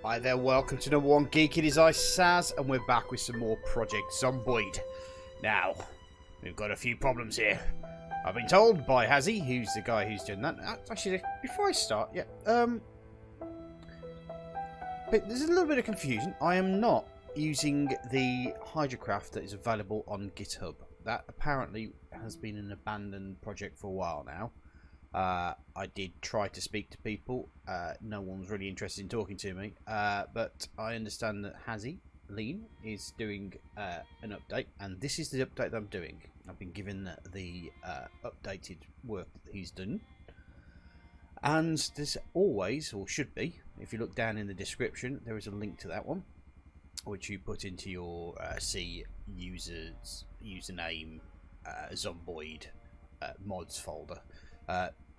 Hi there, welcome to number one Geek. It is I, Saz, and we're back with some more Project Zomboid. Now, we've got a few problems here. I've been told by Hazzy, who's the guy who's doing that. Actually, before I start, but there's a little bit of confusion. I am not using the Hydracraft that is available on GitHub. That apparently has been an abandoned project for a while now. I did try to speak to people. No one's really interested in talking to me. But I understand that Hazzy, Lean, is doing an update. And this is the update that I'm doing. I've been given the updated work that he's done. And there's always, or should be, if you look down in the description, there is a link to that one, which you put into your C username Zomboid mods folder.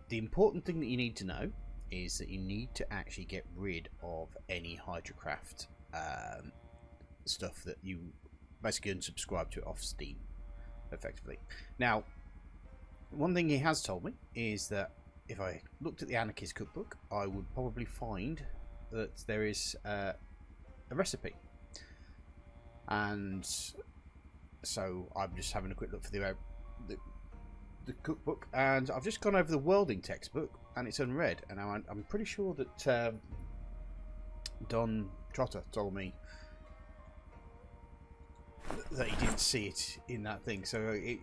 The important thing that you need to know is that you need to actually get rid of any Hydracraft stuff that you basically unsubscribe to off Steam, effectively. Now, one thing he has told me is that if I looked at the Anarchist cookbook, I would probably find that there is a recipe. And so I'm just having a quick look for the cookbook, and I've just gone over the welding textbook, and it's unread. And I'm pretty sure that Don Trotter told me that he didn't see it in that thing. So it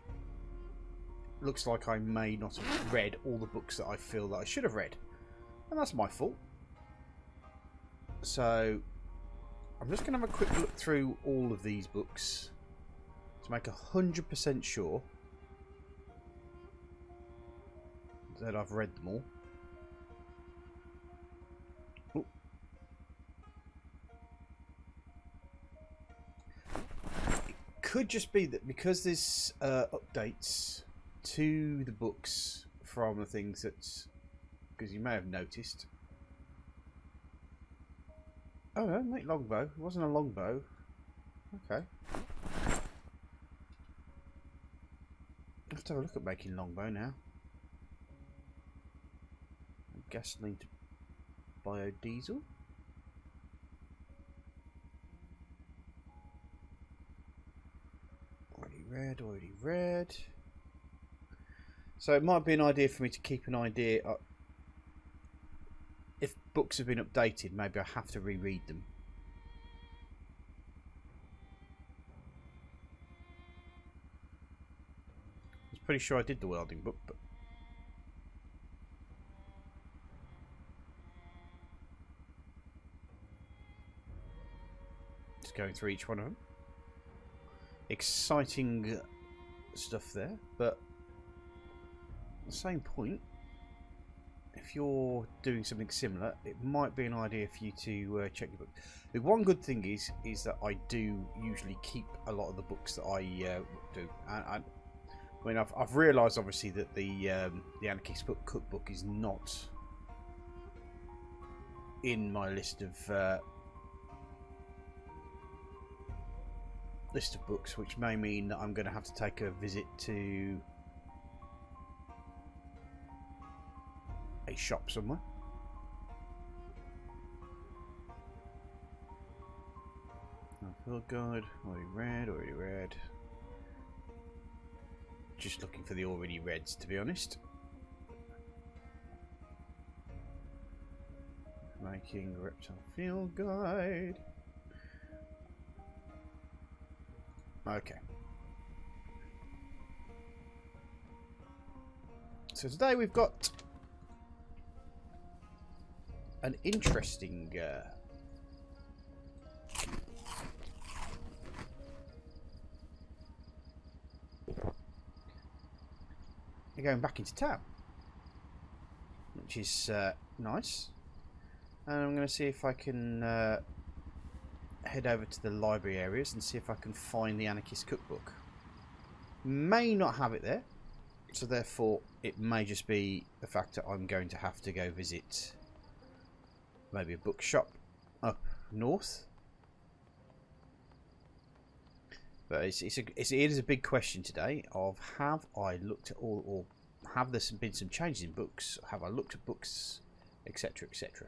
looks like I may not have read all the books that I feel that I should have read, and that's my fault. So I'm just going to have a quick look through all of these books to make 100% sure that I've read them all. Ooh. It could just be that because there's updates to the books from the things that, because you may have noticed. Oh no, make longbow. It wasn't a longbow. Okay. I have to have a look at making longbow now. Gasoline to biodiesel. Already read. So it might be an idea for me to keep an idea. If books have been updated, maybe I have to reread them. I was pretty sure I did the welding book, but just going through each one of them. Exciting stuff there, but at the same point, if you're doing something similar, it might be an idea for you to check your book. The one good thing is that I do usually keep a lot of the books that I do. I mean, I've realised obviously that the Anarchist cookbook is not in my list of books, which may mean that I'm going to have to take a visit to a shop somewhere. Field guide, already read. Just looking for the already reads, to be honest. Making reptile field guide. Okay. So today we've got an interesting you're going back into town, which is nice. And I'm going to see if I can head over to the library areas and see if I can find the Anarchist cookbook. May not have it there, so therefore it may just be the fact that I'm going to have to go visit maybe a bookshop up north. But it is a big question today of have I looked at all, or have there been some changes in books? Have I looked at books, etc., etc.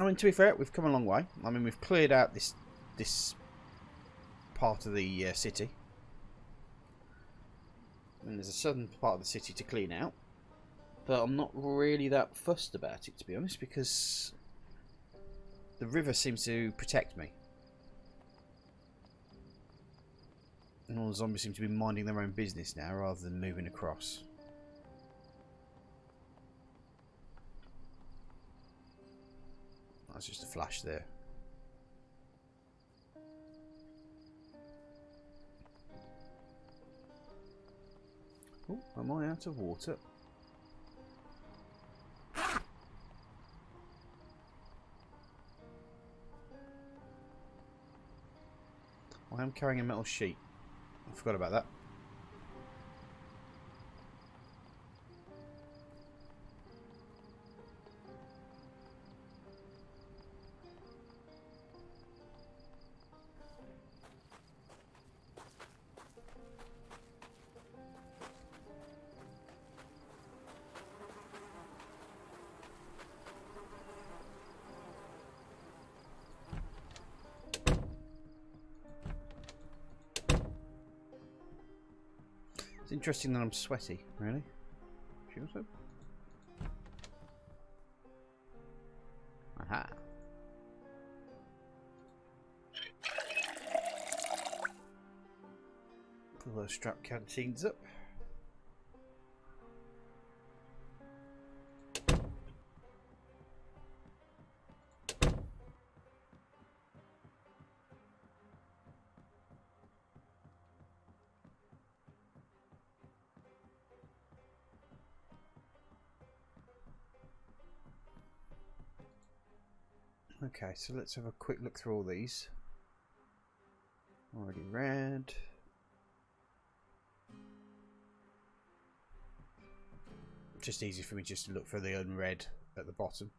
I mean, to be fair, we've come a long way. I mean, we've cleared out this part of the city. And there's a southern part of the city to clean out. But I'm not really that fussed about it, to be honest, because the river seems to protect me. And all the zombies seem to be minding their own business now, rather than moving across. That's just a flash there. Oh, am I out of water? I am carrying a metal sheet. I forgot about that. It's interesting that I'm sweaty, really. She also. Aha. Pull those strap canteens up. Okay, so let's have a quick look through all these. Already read. Just easy for me just to look for the unread at the bottom.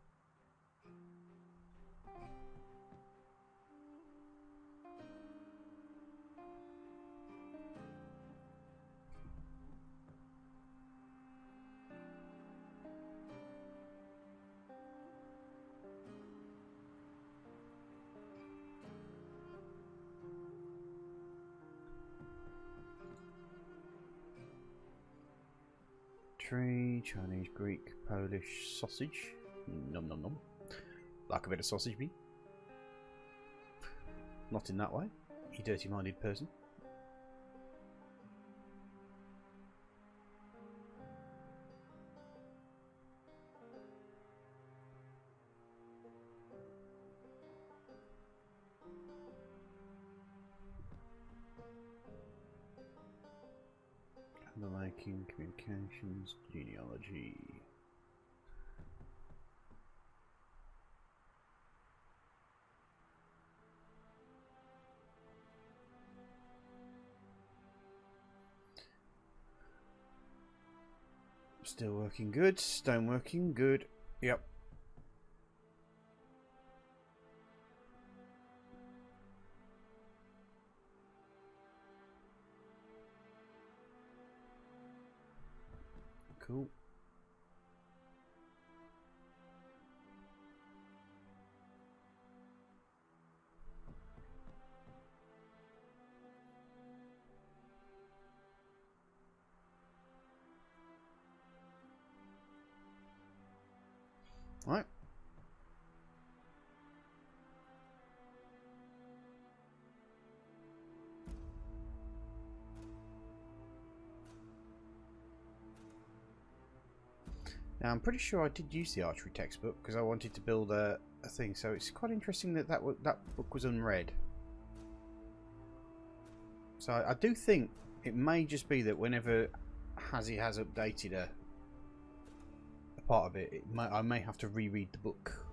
Tree, Chinese, Greek, Polish, sausage. Nom nom nom. Like a bit of sausage meat. Not in that way, you dirty-minded person. Making, communications, genealogy. Still working good. Stone working good. Yep. Cool. All right. Now I'm pretty sure I did use the archery textbook because I wanted to build a thing. So it's quite interesting that that book was unread. So I do think it may just be that whenever Hazzy has updated a part of it, I may have to reread the book.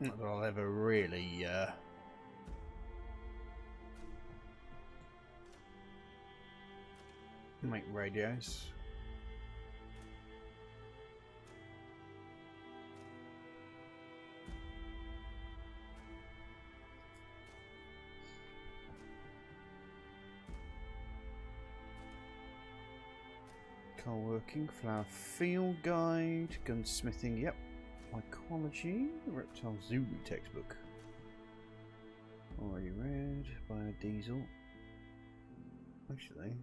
Not that I'll ever really make radios. car working, flower field guide, gunsmithing, yep. Mycology, reptile zoo textbook. Already read, biodiesel. Actually.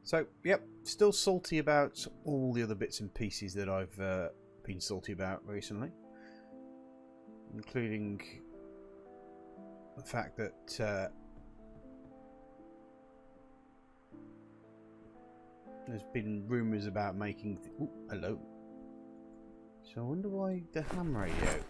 So, yep, still salty about all the other bits and pieces that I've been salty about recently. Including the fact that there's been rumours about making... Ooh, hello. So I wonder why the ham radio...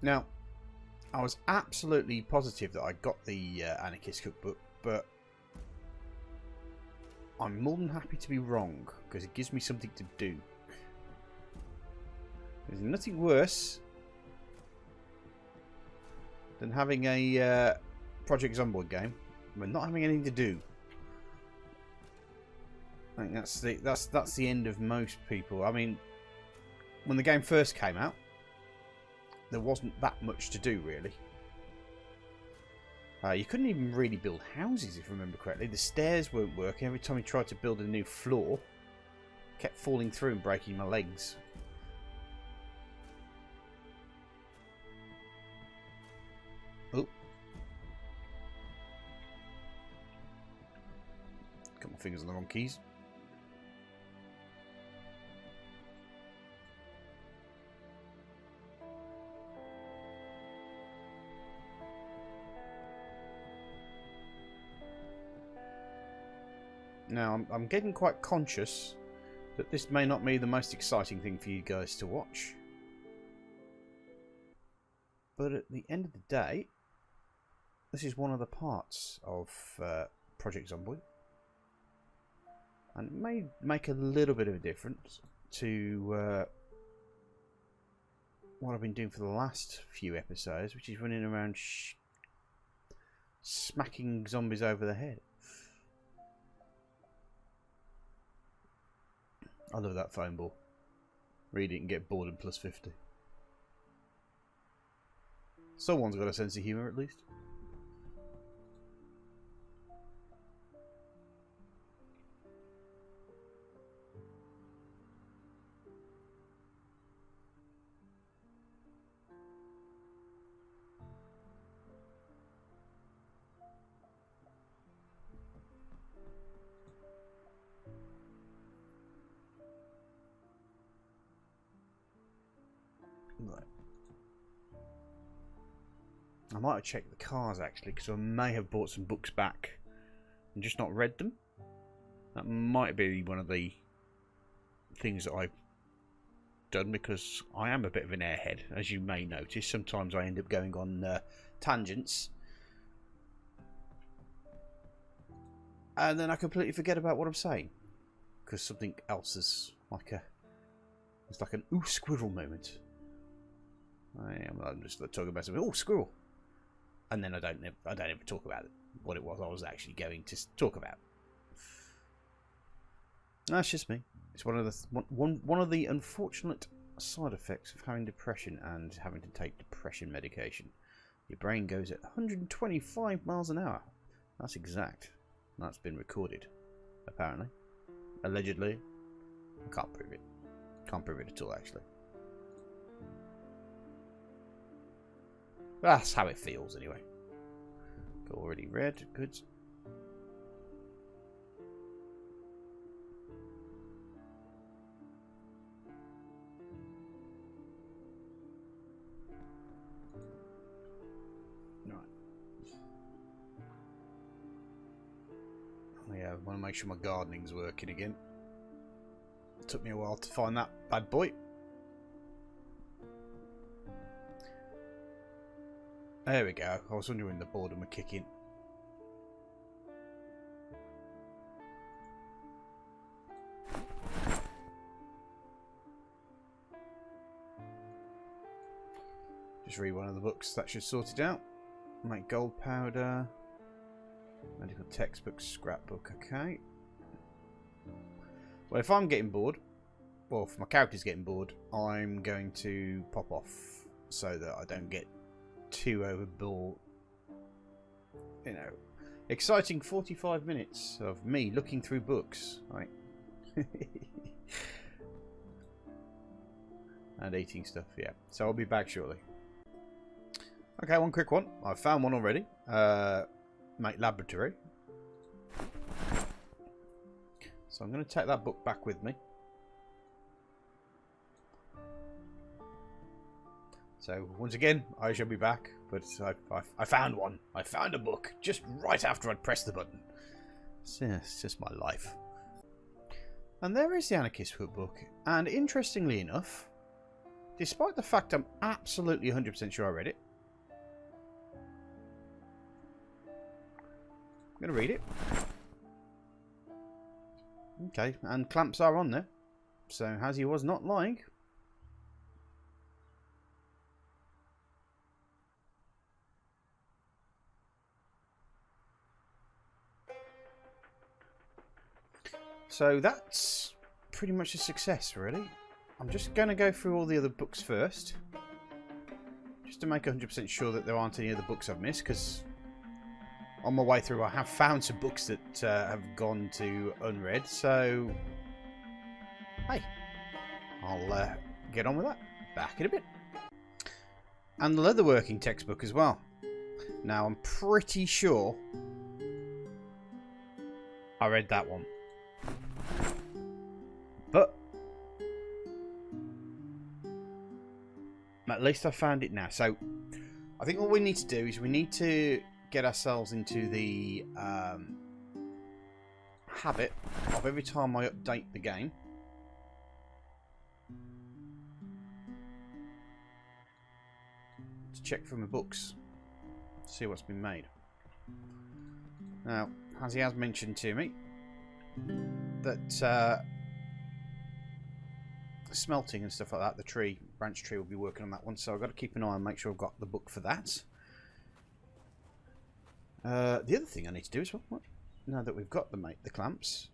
Now, I was absolutely positive that I got the Anarchist Cookbook, but I'm more than happy to be wrong, because it gives me something to do. There's nothing worse than having a Project Zomboid game but not having anything to do. I think that's the end of most people. I mean, when the game first came out, there wasn't that much to do, really. You couldn't even really build houses, if I remember correctly. The stairs weren't working. Every time you tried to build a new floor, kept falling through and breaking my legs. Oh. Got my fingers on the wrong keys. Now, I'm getting quite conscious that this may not be the most exciting thing for you guys to watch. But at the end of the day, this is one of the parts of Project Zomboid. And it may make a little bit of a difference to what I've been doing for the last few episodes, which is running around smacking zombies over the head. I love that phone ball. Read it and get bored and plus 50. Someone's got a sense of humour at least. Right. I might have checked the cars actually, because I may have bought some books back and just not read them. That might be one of the things that I've done, because I am a bit of an airhead, as you may notice. Sometimes I end up going on tangents, and then I completely forget about what I'm saying, because something else is like it's like an ooh squirrel moment. I'm just talking about something. Oh, squirrel, and then I don't ever talk about what it was I was actually going to talk about. That's just me. It's one of the unfortunate side effects of having depression and having to take depression medication. Your brain goes at 125 miles an hour. That's exact. That's been recorded, apparently, allegedly. I can't prove it. Can't prove it at all, actually. That's how it feels, anyway. Already read. Good. Right. Yeah, I want to make sure my gardening's working again. It took me a while to find that bad boy. There we go. I was wondering when the boredom would kick in. just read one of the books. That should sort it out. Make gold powder. Medical textbook, scrapbook. Okay. Well, if I'm getting bored, well, if my character's getting bored, I'm going to pop off so that I don't get too overboard. You know, exciting 45 minutes of me looking through books, right? And eating stuff, yeah. So I'll be back shortly. Okay, one quick one. I found one already. Make laboratory. So I'm going to take that book back with me. So once again, I shall be back. But I found one. I found a book just right after I'd pressed the button. It's just my life. And there is the Anarchist Book. And interestingly enough, despite the fact I'm absolutely 100% sure I read it, I'm going to read it. Okay, and clamps are on there. So Hazzy was not lying. So that's pretty much a success, really. I'm just going to go through all the other books first. Just to make 100% sure that there aren't any other books I've missed, because on my way through I have found some books that have gone to unread. So, hey, I'll get on with that. Back in a bit. And the leatherworking textbook as well. Now, I'm pretty sure I read that one. But at least I found it now. So I think what we need to do is we need to get ourselves into the habit of every time I update the game, to check through my books, see what's been made. Now, as he has mentioned to me, that smelting and stuff like that, the branch tree will be working on that one, so I've got to keep an eye and make sure I've got the book for that. The other thing I need to do is, what? Now that we've got the clamps,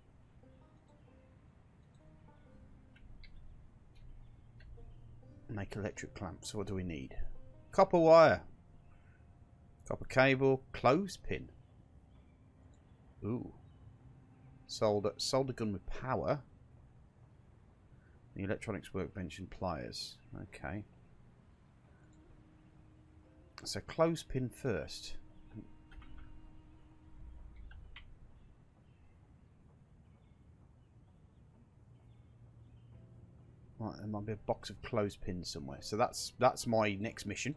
make electric clamps. What do we need? Copper wire, copper cable, clothespin. Ooh. Solder gun with power. The electronics workbench and pliers. Okay. So clothespin first. Right, there might be a box of clothespins somewhere. So that's my next mission.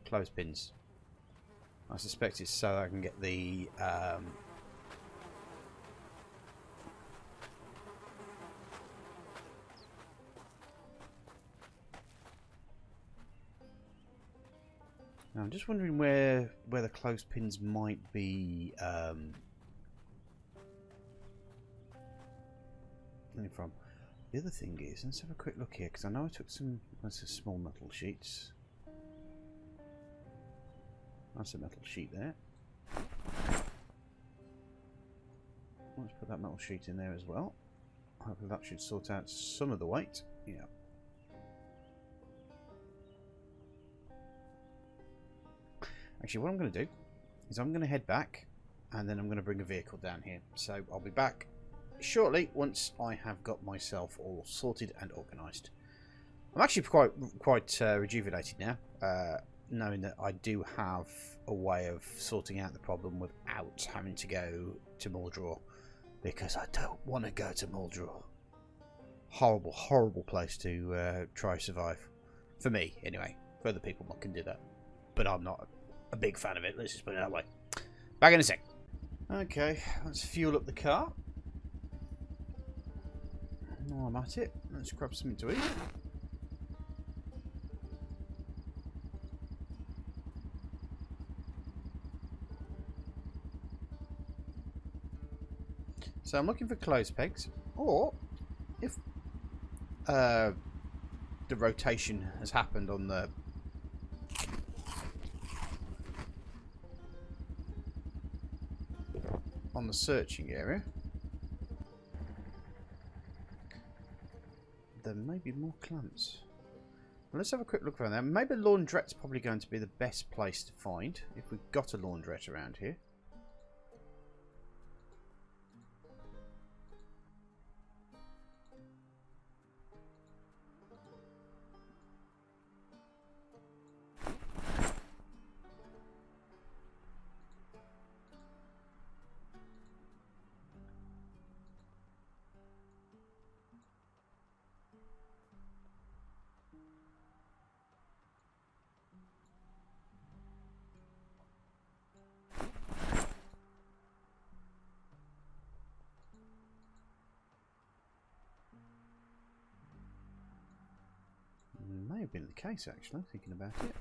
Clothespins. I suspect it's so I can get the now I'm just wondering where the clothespins might be coming from. The other thing is, let's have a quick look here, because I know I took some small metal sheets. That's a metal sheet there. Let's put that metal sheet in there as well. Hopefully that should sort out some of the weight. Yeah. Actually, what I'm going to do is I'm going to head back, and then I'm going to bring a vehicle down here. So I'll be back shortly once I have got myself all sorted and organised. I'm actually quite rejuvenated now, knowing that I do have a way of sorting out the problem without having to go to Mordor, because I don't want to go to Mordor. Horrible, horrible place to try survive. For me, anyway. For other people, I can do that, but I'm not a big fan of it. Let's just put it that way. Back in a sec. Okay, let's fuel up the car. While I'm at it, let's grab something to eat. So I'm looking for clothes pegs, or if the rotation has happened on the on the searching area. There may be more clamps. Well, let's have a quick look around there. Maybe a laundrette's probably going to be the best place to find, if we've got a laundrette around here. May have been the case, actually, thinking about it.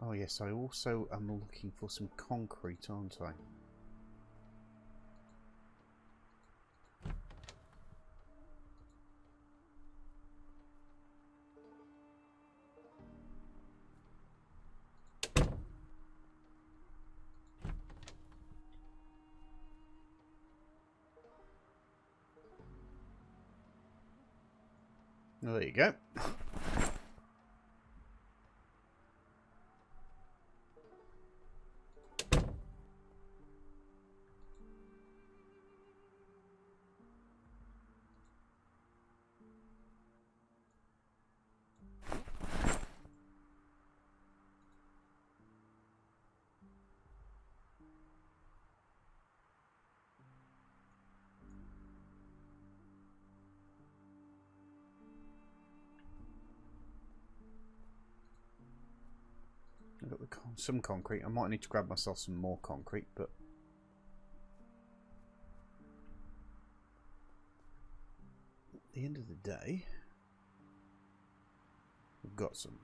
Oh yes, I also am looking for some concrete, aren't I? Well, there you go. I've got some concrete. I might need to grab myself some more concrete, but at the end of the day, we've got some.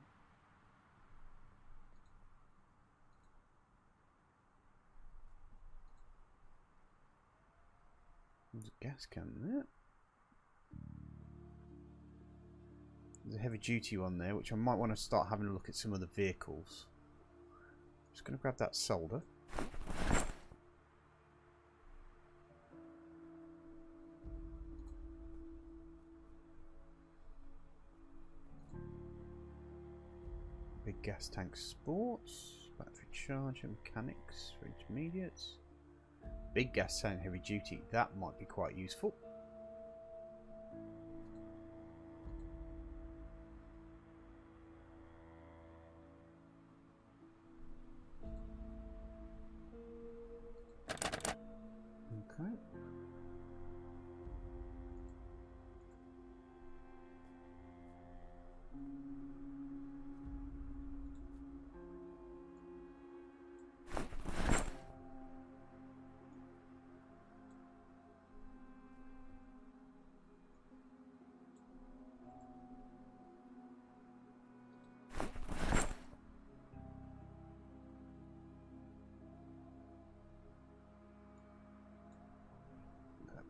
There's a gas can there. There's a heavy duty one there, which I might want to start having a look at some of the vehicles. Just going to grab that solder. Big gas tank sports, battery charger, mechanics for intermediates. Big gas tank heavy duty, that might be quite useful. Okay.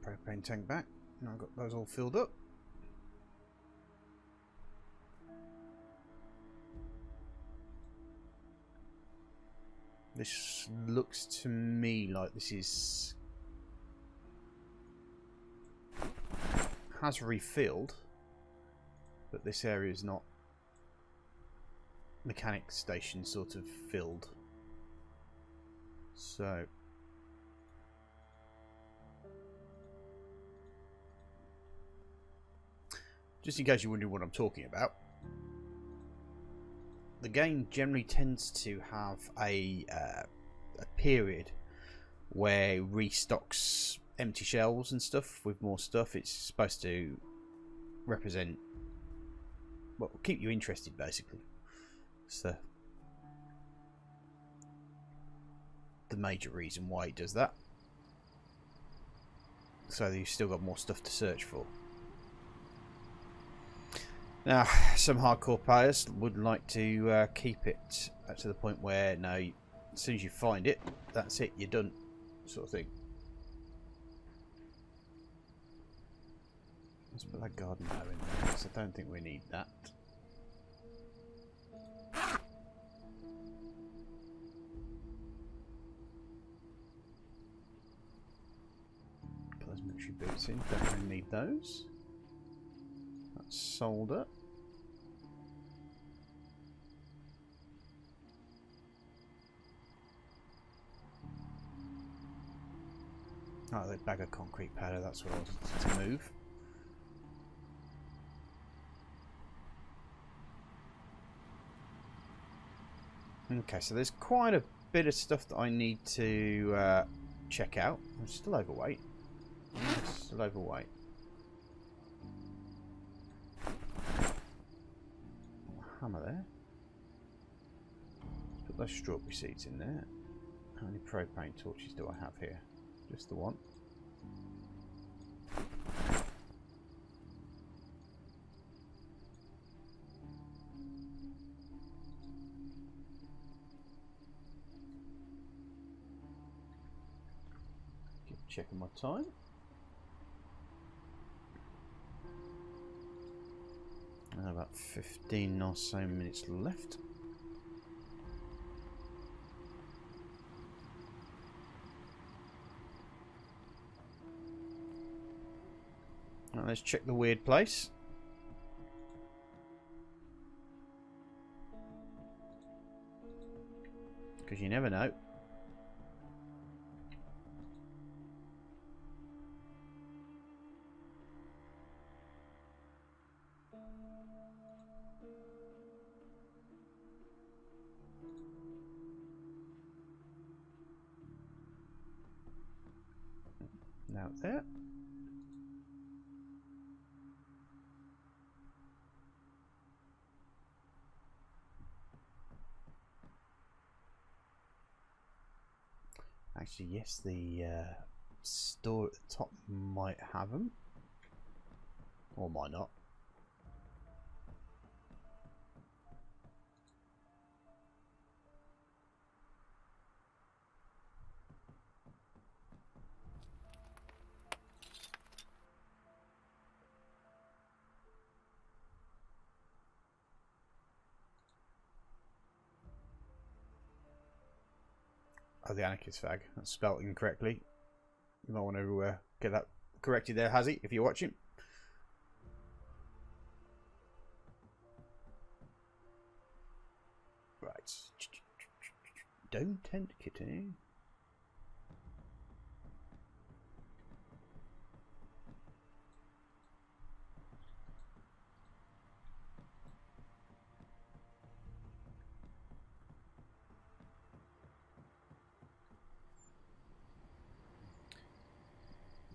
Propane tank back. Now I've got those all filled up. This looks to me like this has refilled, but this area is not mechanic station sort of filled. So just in case you're wondering what I'm talking about, the game generally tends to have a period where it restocks empty shelves and stuff with more stuff. It's supposed to represent, well, keep you interested basically. So the major reason why it does that, so that you've still got more stuff to search for. Now, some hardcore players would like to keep it to the point where, no, as soon as you find it, that's it, you're done, sort of thing. Let's put that garden hoe in there, because I don't think we need that. Put those military boots in, don't really need those. That's solder. Oh, the bag of concrete powder, that's what I wanted to move. Okay, so there's quite a bit of stuff that I need to check out. I'm still overweight. Still overweight. Hammer there. Let's put those strawberry seeds in there. How many propane torches do I have here? Just the one. Keep checking my time. About 15 or so minutes left. Now let's check the weird place. Because you never know. Now there. Actually, yes, the store at the top might have them, or might not. Oh, the anarchist fag. That's spelt incorrectly. You might want to get that corrected there, Hazzy, if you're watching. Right. Don't tempt kitty.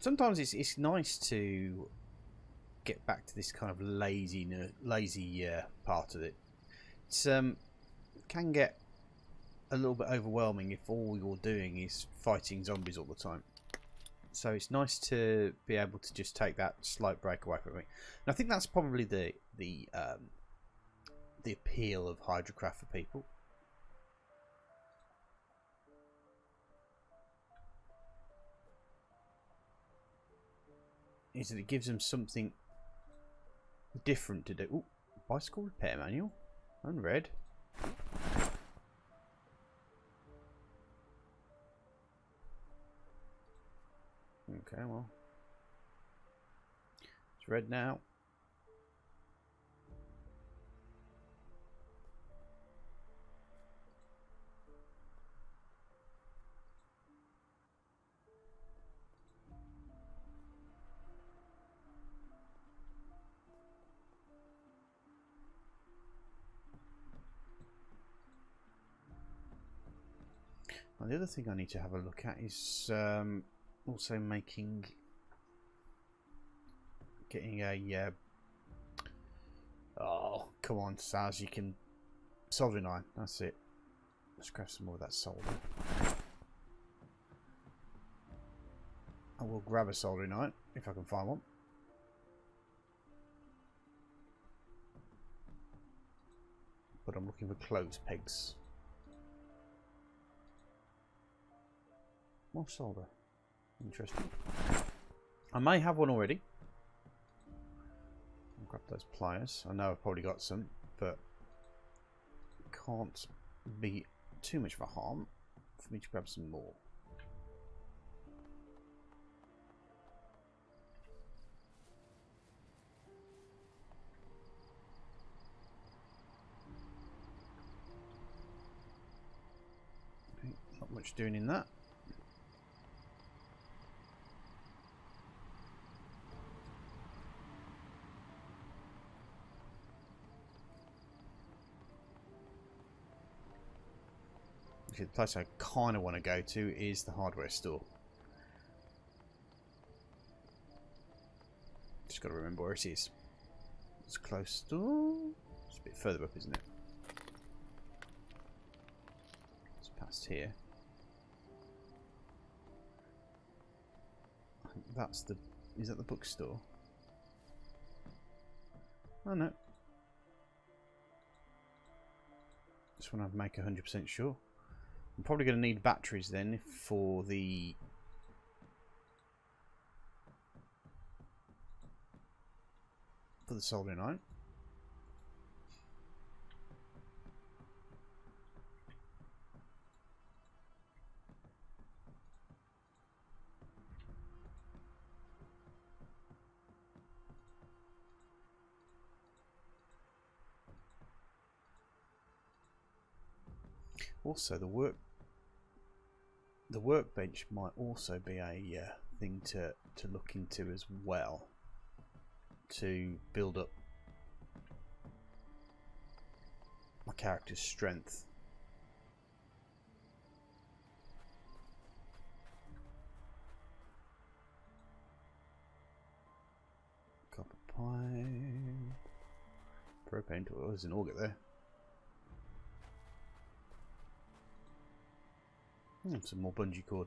Sometimes it's nice to get back to this kind of lazy part of it. It's can get a little bit overwhelming if all you're doing is fighting zombies all the time. So it's nice to be able to just take that slight break away from it. And I think that's probably the appeal of Hydracraft for people. Is that it gives them something different to do. Ooh, bicycle repair manual. Unread. Okay, well. It's read now. The other thing I need to have a look at is also getting a oh, come on, Saz, you can soldering iron. That's it. Let's grab some more of that solder. I will grab a soldering iron if I can find one. But I'm looking for clothes pegs. More solder. Interesting. I may have one already. I'll grab those pliers. I know I've probably got some, but can't be too much of a harm for me to grab some more. Okay, not much doing in that. The place I kind of want to go to is the hardware store. Just got to remember where it is. It's close to... It's a bit further up, isn't it? It's past here. I think that's the... Is that the bookstore? Oh no. Just want to make 100% sure. I'm probably going to need batteries then for the soldering iron. Also, the workbench might also be a thing to look into as well, to build up my character's strength. Copper pipe, propane tool. Oh, there's an auger there. Some more bungee cord.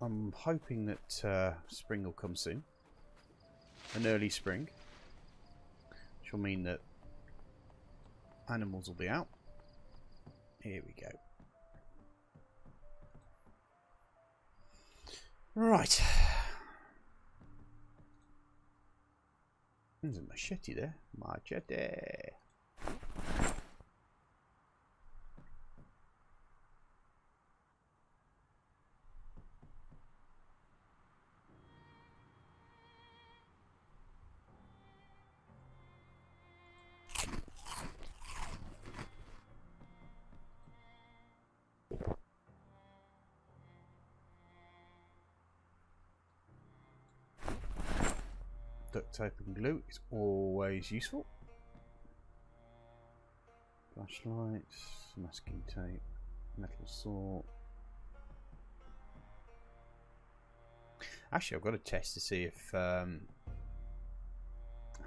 I'm hoping that spring will come soon. An early spring. Which will mean that animals will be out. Here we go. Right. There's a machete there. Machete. Duct tape and glue is always useful. Flashlights, masking tape, metal saw. Actually, I've got a test to see if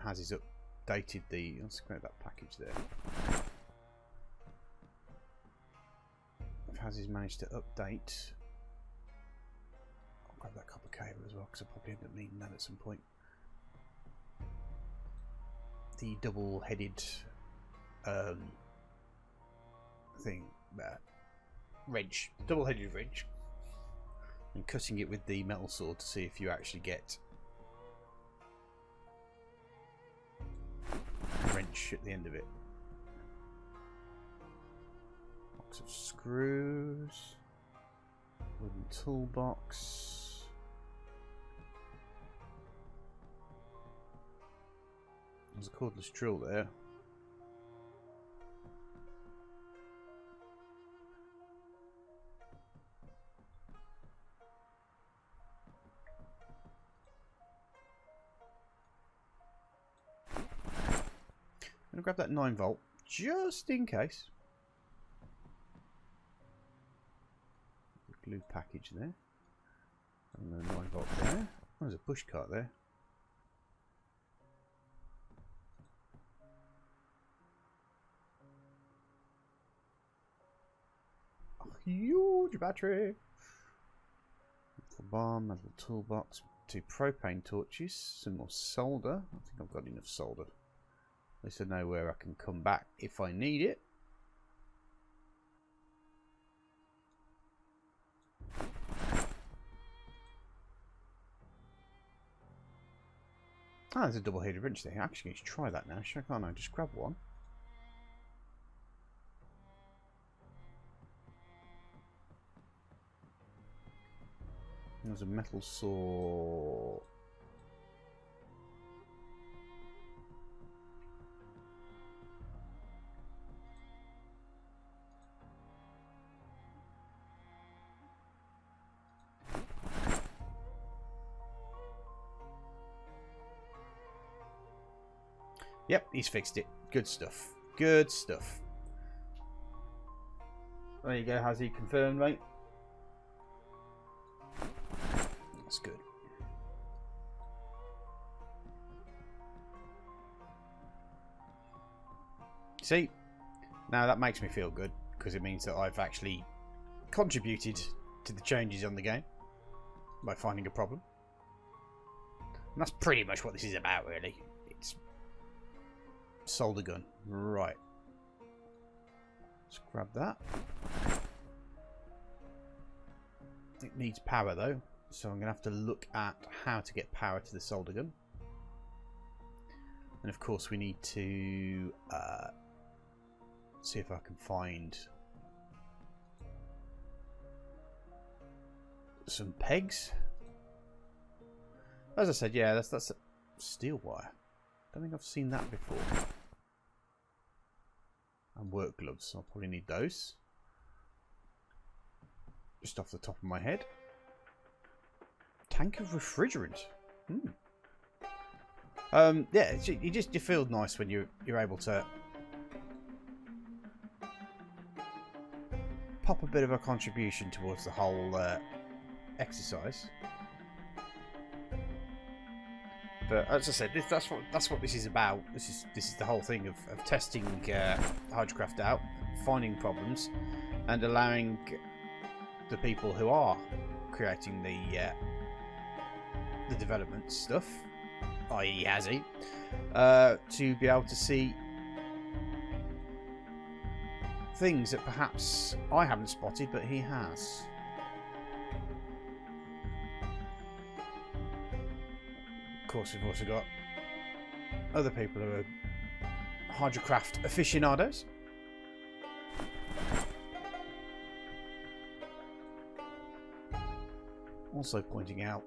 Has updated the. Let's grab that package there. If Has managed to update. I'll grab that copper cable as well because I'll probably end up needing that at some point. The double-headed thing, wrench, double-headed wrench, and cutting it with the metal saw to see if you actually get a wrench at the end of it. Box of screws, wooden toolbox. There's a cordless drill there. I'm going to grab that 9-volt just in case. The glue package there. And the 9-volt there. Oh, there's a push cart there. Huge battery. Metal bomb, metal toolbox, 2 propane torches, some more solder. I think I've got enough solder. At least I know where I can come back if I need it. Ah, there's a double-headed wrench there. I actually need to try that now. Can't I just grab one? There's a metal saw. Yep, he's fixed it. Good stuff. Good stuff. There you go. Has he confirmed, mate? That's good. See, now that makes me feel good because it means that I've actually contributed to the changes on the game by finding a problem. And that's pretty much what this is about, really. It's solder gun. Right. Let's grab that. It needs power though, so I'm going to have to look at how to get power to the solder gun. And of course we need to see if I can find some pegs. As I said, yeah, that's a steel wire. Don't think I've seen that before. And work gloves, so I'll probably need those. Just off the top of my head. Tank of refrigerant. Yeah, you feel nice when you're able to pop a bit of a contribution towards the whole exercise. But as I said, that's what this is about. This is the whole thing of testing Hydracraft out, finding problems, and allowing the people who are creating the development stuff, i.e. Hazzy, to be able to see things that perhaps I haven't spotted, but he has. Of course, we've also got other people who are Hydrocraft aficionados. Also pointing out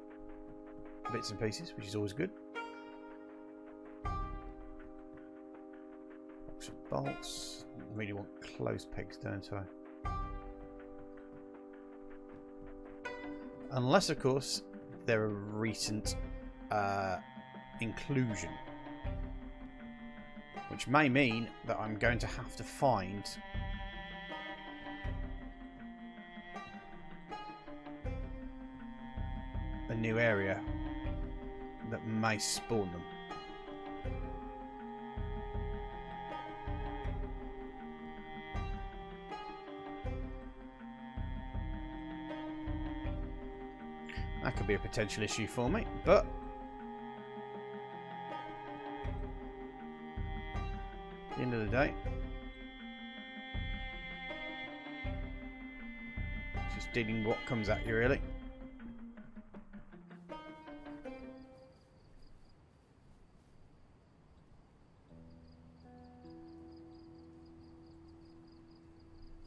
bits and pieces, which is always good. Box of bolts. Really want closed pegs, don't I? Unless, of course, they're a recent inclusion, which may mean that I'm going to have to find a new area that may spawn them. That could be a potential issue for me, but at the end of the day, just dealing what comes at you, really.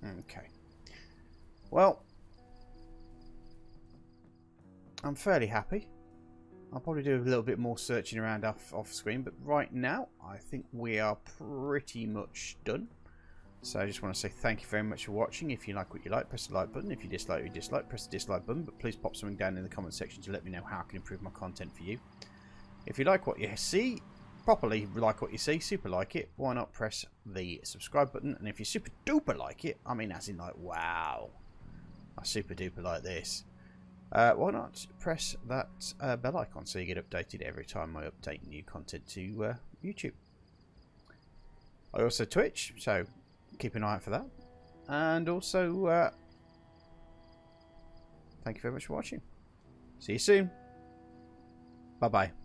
Okay. Well, I'm fairly happy. I'll probably do a little bit more searching around off screen, but right now I think we are pretty much done. So I just want to say thank you very much for watching. If you like what you like, press the like button. If you dislike what you dislike, press the dislike button. But please pop something down in the comment section to let me know how I can improve my content for you. If you like what you see, properly like what you see, super like it, why not press the subscribe button? And if you super duper like it, I mean as in like, wow, I super duper like this, why not press that bell icon so you get updated every time I update new content to YouTube. I also Twitch, so keep an eye out for that. And also, thank you very much for watching. See you soon. Bye-bye.